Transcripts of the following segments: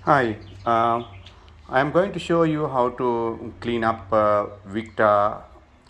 Hi, I am going to show you how to clean up Victa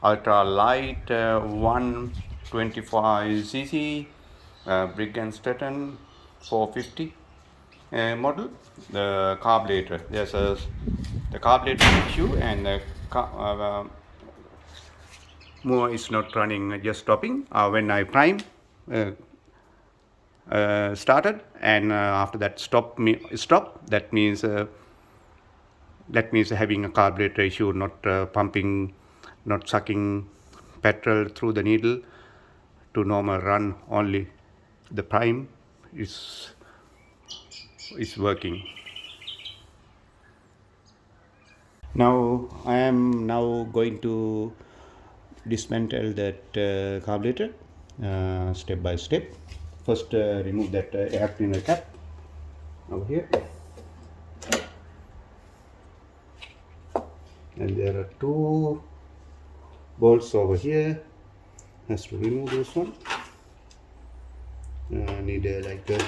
Ultralite 125cc Brigg and Stratton 450 model. The carburetor. The carburetor issue and the mower is not running, just stopping. When I prime, uh, started, and after that stop. That means having a carburetor issue, not pumping, not sucking petrol through the needle to normal run. Only the prime is is working. Now I am now going to dismantle that carburetor step by step. First, remove that air cleaner cap over here, and there are two bolts over here. Has to remove this one. Need like a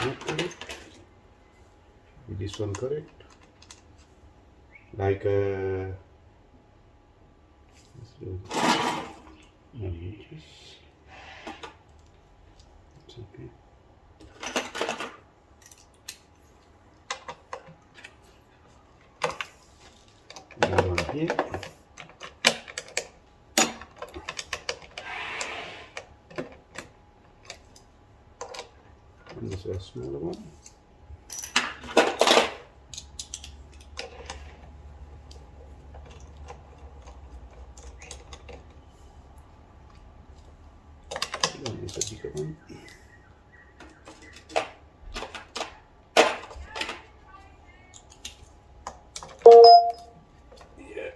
not correct. This one correct. Like let's do 1 inches. It's okay. Another one here. And this is a smaller one. One is a bigger one. Yeah.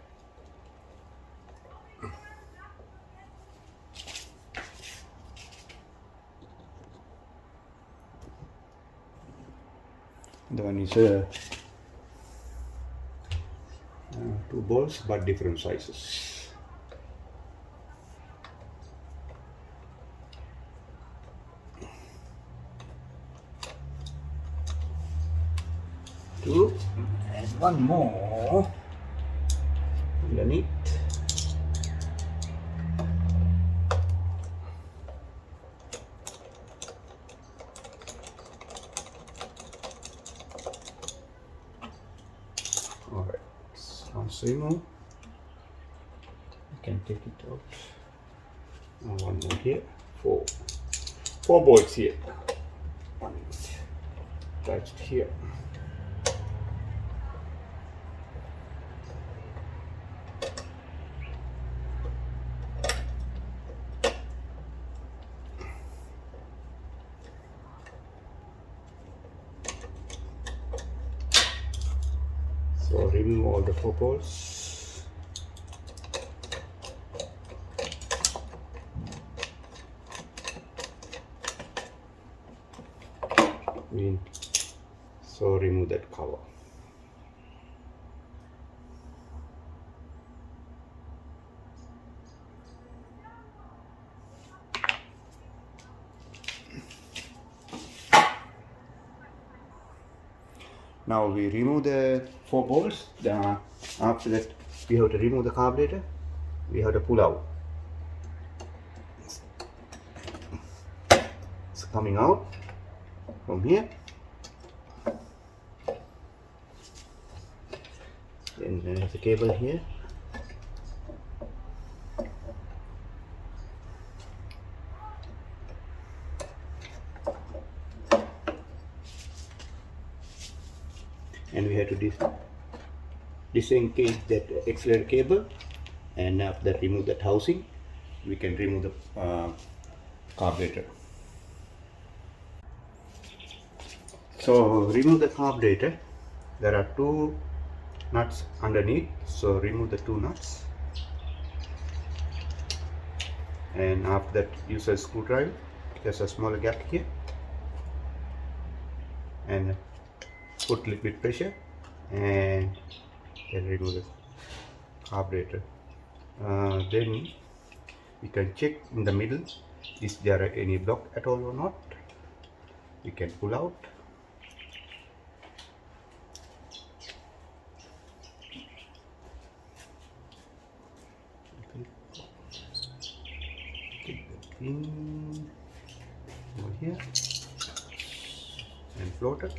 The one is two balls but different sizes. Two and one more underneath. Alright, once remove, you can take it out. And one more here. Four bolts here. One is attached here. So remove all the four bolts. So remove that cover. Now we remove the four bolts. After that, we have to remove the carburetor. We have to pull out. It's coming out from here. Then there's a cable here. And we have to disengage that accelerator cable, and after that remove that housing. We can remove the carburetor. So remove the carburetor. There are two nuts underneath, so remove the two nuts. and after that use a screwdriver, there's a smaller gap here, and put a little bit pressure and then remove the carburetor. Then we can check in the middle, is there any block at all or not. We can pull out. Take the pin over here and float it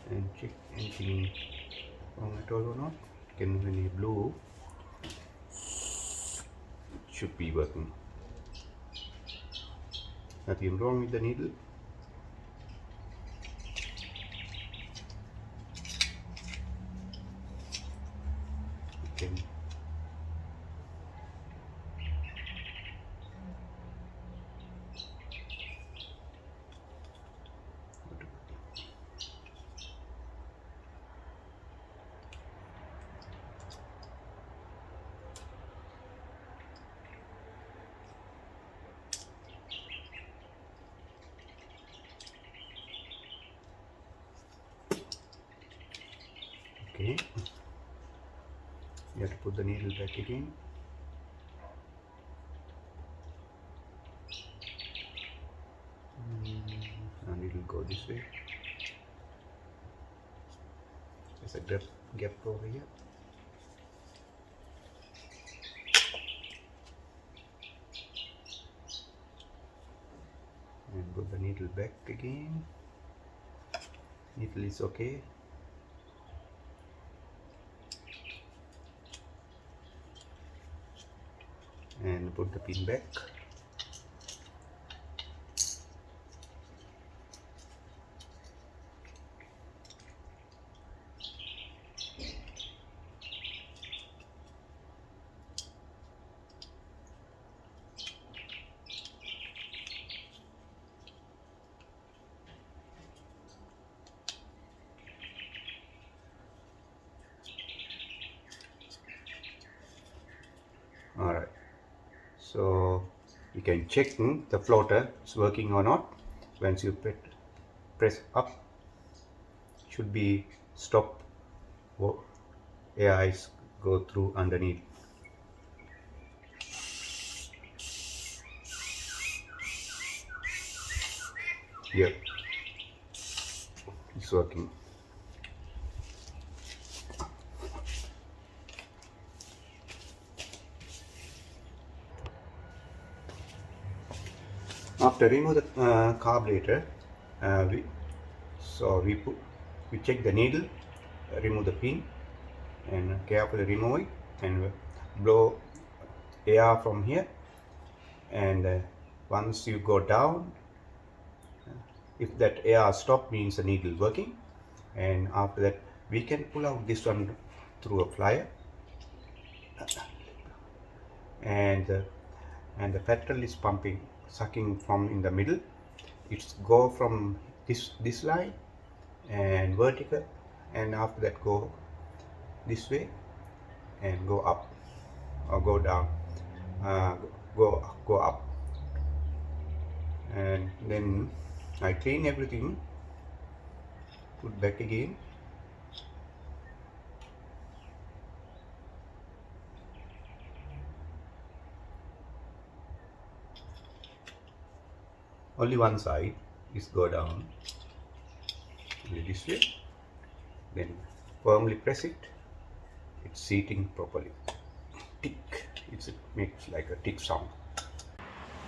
and check anything wrong at all or not. When you blow, it should be working. Nothing wrong with the needle. You can okay. You have to put the needle back again. And it will go this way. There's a gap over here. And put the needle back again. Needle is okay. And put the pin back. Alright, so you can check the floater is working or not. Once you press up, should be stop, air is go through underneath. Yep, it's working. After remove the carburetor, we check the needle, remove the pin, and carefully remove it, and blow air from here. And once you go down, if that air stop, means the needle working. And after that, we can pull out this one through a plier, and the petrol is pumping, sucking from in the middle. It's go from this line and vertical, and after that go this way and go up or go down, go up. And then I clean everything, put back again. Only one side is go down, only this way. Then firmly press it. It's seating properly. Tick. It makes like a tick sound.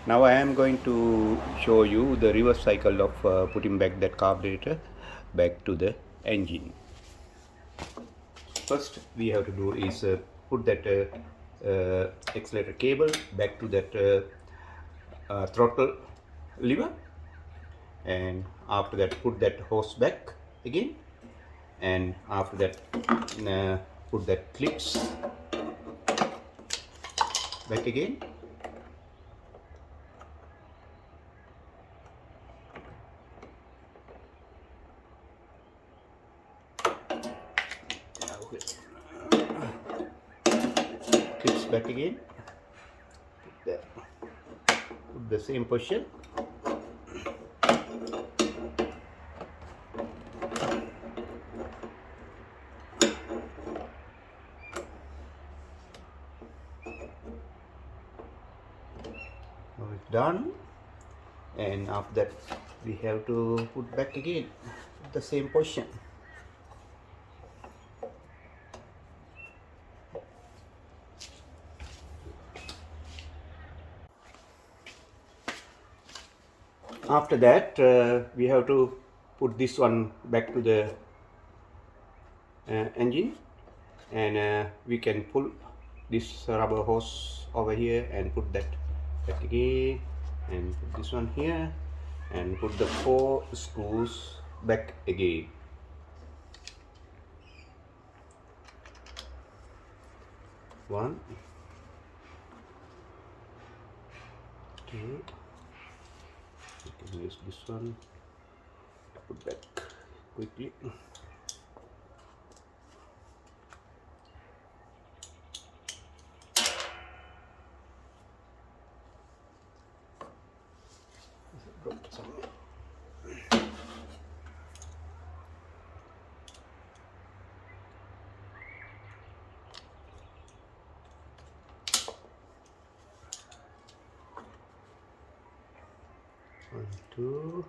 Now I am going to show you the reverse cycle of putting back that carburetor back to the engine. First we have to do is put that accelerator cable back to that throttle lever, and after that put that hose back again, and after that put that clips back again. fits back again. Put the same position. Now it's done, and after that we have to put back again the same position. After that we have to put this one back to the engine, and we can pull this rubber hose over here and put that back again, and put this one here and put the 4 screws back again. One, two. You can use this one to put back quickly. One, two.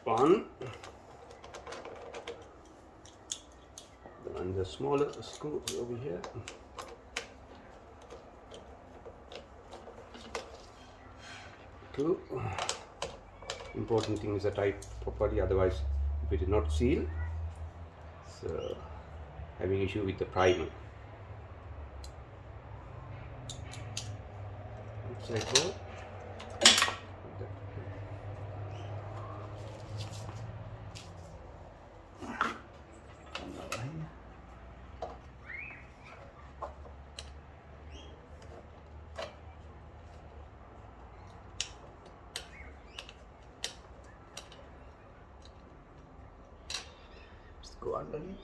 One. And the smaller screw over here. Two. Important thing is the tight properly, otherwise if it is not sealed, so having issue with the primer. Looks like that. Go underneath.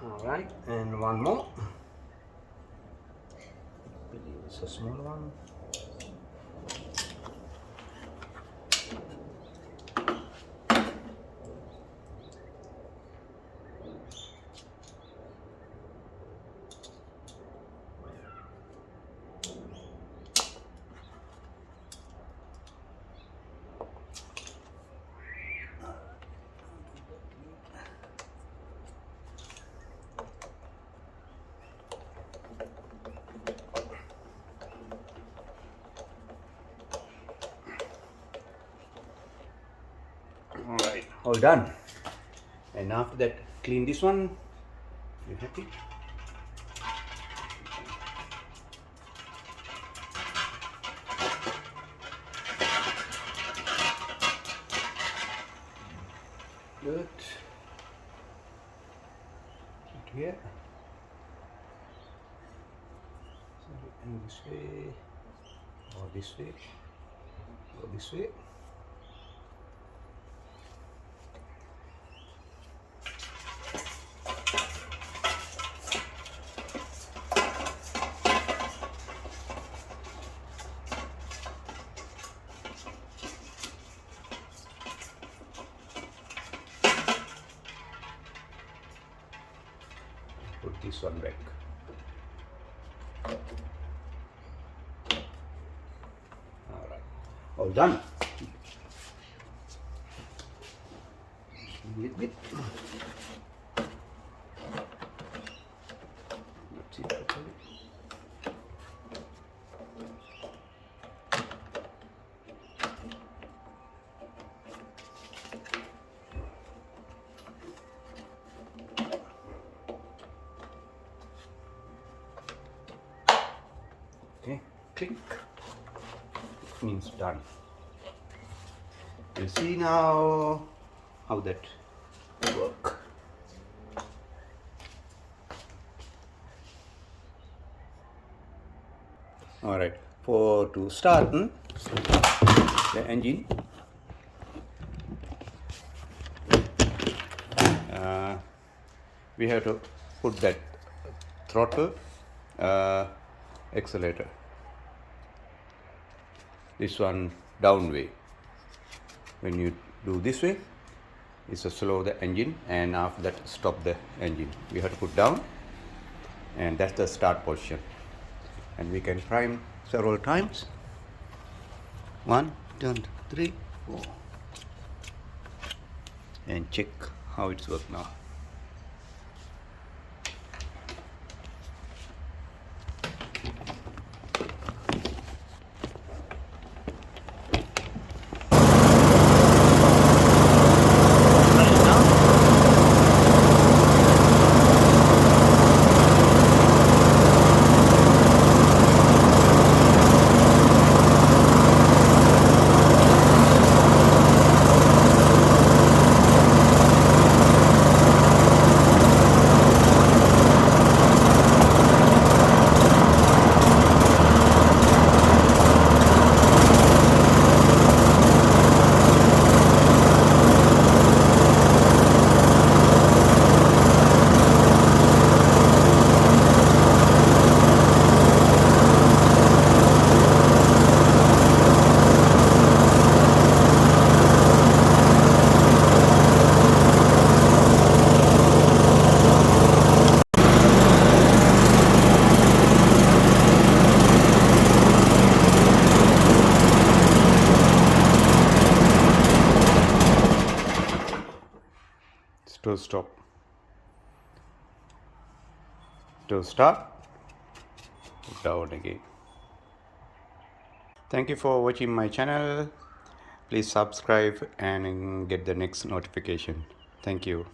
All right, and one more. I believe it's a small one. Alright, all done. And after that, clean this one. You happy? Good. Put here. And this way, or this way, or this way. Put this one back. All right, all done. A little bit. That's it, actually. Okay, clink. It means done. You see now how that work. All right, for to start the engine, we have to put that throttle accelerator, this one down way. When you do this way, it's to slow the engine, and after that stop the engine. We have to put down, and that's the start position. And we can prime several times. 1, 2, 3, 4, and check how it's work now. To stop, to start, down again. Thank you for watching my channel. Please subscribe and get the next notification. Thank you.